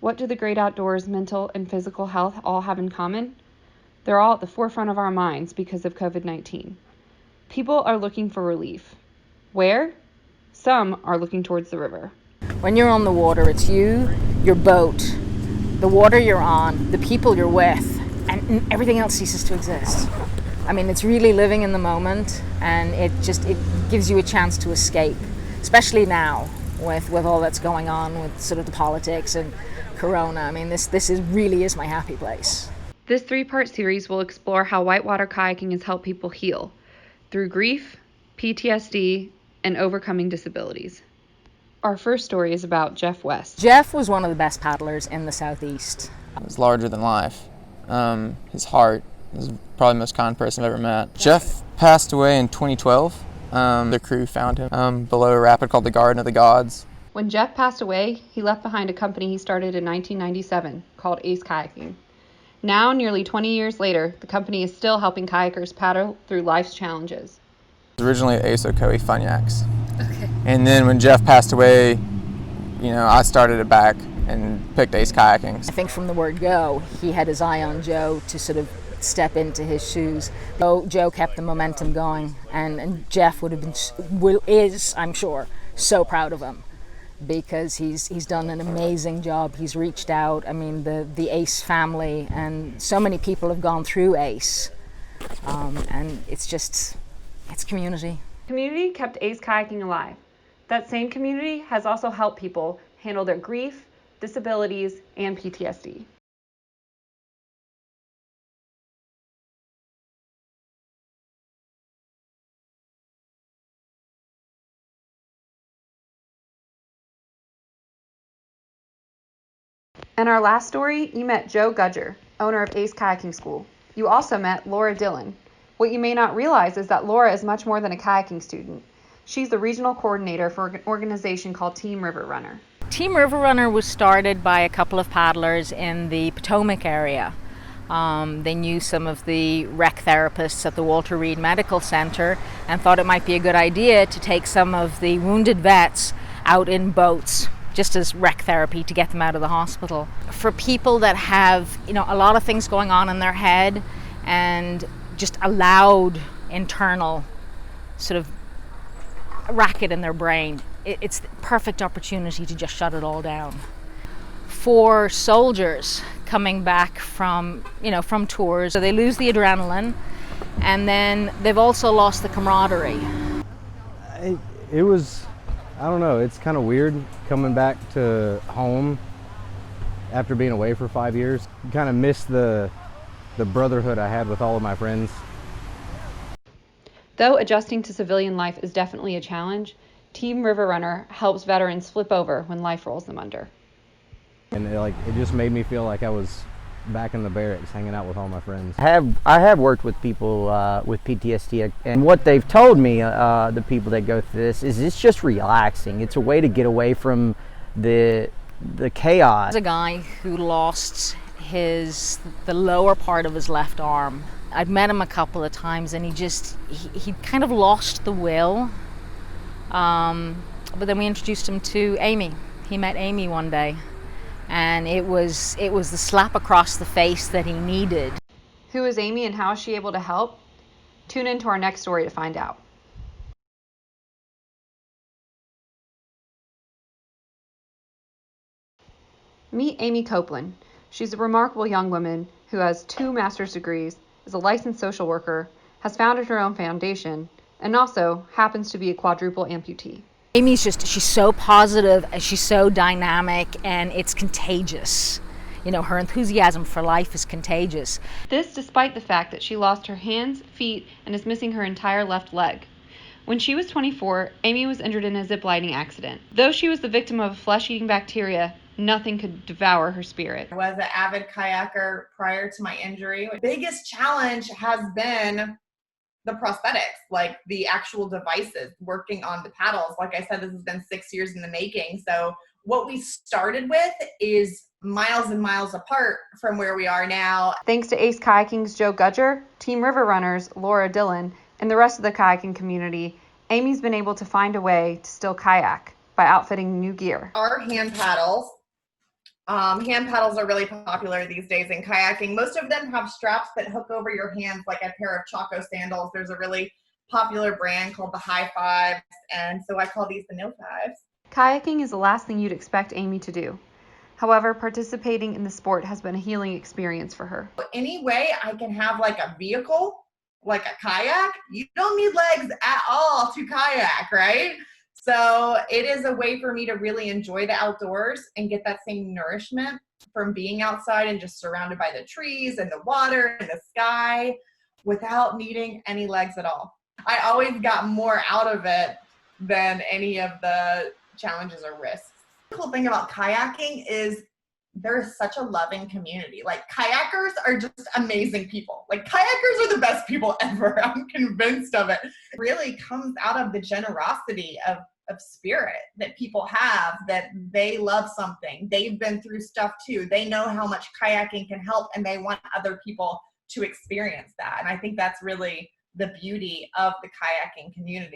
What do the great outdoors, mental and physical health all have in common? They're all at the forefront of our minds because of COVID-19. People are looking for relief. Where? Some are looking towards the river. When you're on the water, it's you, your boat, the water you're on, the people you're with, and everything else ceases to exist. I mean, it's really living in the moment, and it gives you a chance to escape, especially now with all that's going on with sort of the politics and Corona. I mean, this really is my happy place. This 3-part series will explore how whitewater kayaking has helped people heal through grief, PTSD, and overcoming disabilities. Our first story is about Jeff West. Jeff was one of the best paddlers in the Southeast. He was larger than life. His heart was probably the most kind person I've ever met. Jeff passed away in 2012. The crew found him below a rapid called the Garden of the Gods. When Jeff passed away, he left behind a company he started in 1997 called Ace Kayaking. Now, nearly 20 years later, the company is still helping kayakers paddle through life's challenges. It was originally Ace Ocoee Funyaks. Okay. And then when Jeff passed away, I started it back and picked Ace Kayaking. I think from the word go, he had his eye on Joe to sort of step into his shoes. Joe kept the momentum going, and Jeff is, I'm sure, so proud of him because he's done an amazing job. He's reached out. I mean, the Ace family and so many people have gone through Ace, and it's community. Community kept Ace Kayaking alive. That same community has also helped people handle their grief, disabilities, and PTSD. In our last story, you met Joe Gudger, owner of Ace Kayaking School. You also met Laura Dillon. What you may not realize is that Laura is much more than a kayaking student. She's the regional coordinator for an organization called Team River Runner. Team River Runner was started by a couple of paddlers in the Potomac area. They knew some of the rec therapists at the Walter Reed Medical Center and thought it might be a good idea to take some of the wounded vets out in boats just as rec therapy to get them out of the hospital. For people that have, a lot of things going on in their head and just a loud internal sort of racket in their brain, it's the perfect opportunity to just shut it all down. For soldiers coming back from tours, so they lose the adrenaline and then they've also lost the camaraderie. It was, I don't know, it's kind of weird coming back to home after being away for 5 years. You kind of miss the brotherhood I had with all of my friends. Though adjusting to civilian life is definitely a challenge, Team River Runner helps veterans flip over when life rolls them under. And it just made me feel like I was back in the barracks hanging out with all my friends. I have worked with people with PTSD, and what they've told me, the people that go through this, is it's just relaxing. It's a way to get away from the chaos. There's a guy who lost the lower part of his left arm. I'd met him a couple of times and he kind of lost the will. But then we introduced him to Amy. He met Amy one day and it was the slap across the face that he needed. Who is Amy and how is she able to help? Tune into our next story to find out. Meet Amy Copeland. She's a remarkable young woman who has 2 master's degrees, is a licensed social worker, has founded her own foundation, and also happens to be a quadruple amputee. Amy's she's so positive and she's so dynamic and it's contagious. Her enthusiasm for life is contagious. This despite the fact that she lost her hands, feet, and is missing her entire left leg. When she was 24, Amy was injured in a ziplining accident. Though she was the victim of a flesh-eating bacteria, nothing could devour her spirit. I was an avid kayaker prior to my injury. The biggest challenge has been the prosthetics, like the actual devices, working on the paddles. Like I said, this has been 6 years in the making. So what we started with is miles and miles apart from where we are now. Thanks to Ace Kayaking's Joe Gudger, Team River Runners Laura Dillon, and the rest of the kayaking community, Amy's been able to find a way to still kayak by outfitting new gear. Our hand paddles Hand paddles are really popular these days in kayaking. Most of them have straps that hook over your hands like a pair of Chaco sandals. There's a really popular brand called the High Fives, and so I call these the No Fives. Kayaking is the last thing you'd expect Amy to do. However, participating in the sport has been a healing experience for her. Any way I can have like a vehicle, like a kayak, you don't need legs at all to kayak, right? So it is a way for me to really enjoy the outdoors and get that same nourishment from being outside and just surrounded by the trees and the water and the sky without needing any legs at all. I always got more out of it than any of the challenges or risks. The cool thing about kayaking is there's such a loving community. Like, kayakers are just amazing people. Like, kayakers are the best people ever. I'm convinced of it. It really comes out of the generosity of spirit that people have, that they love something. They've been through stuff too. They know how much kayaking can help, and they want other people to experience that. And I think that's really the beauty of the kayaking community.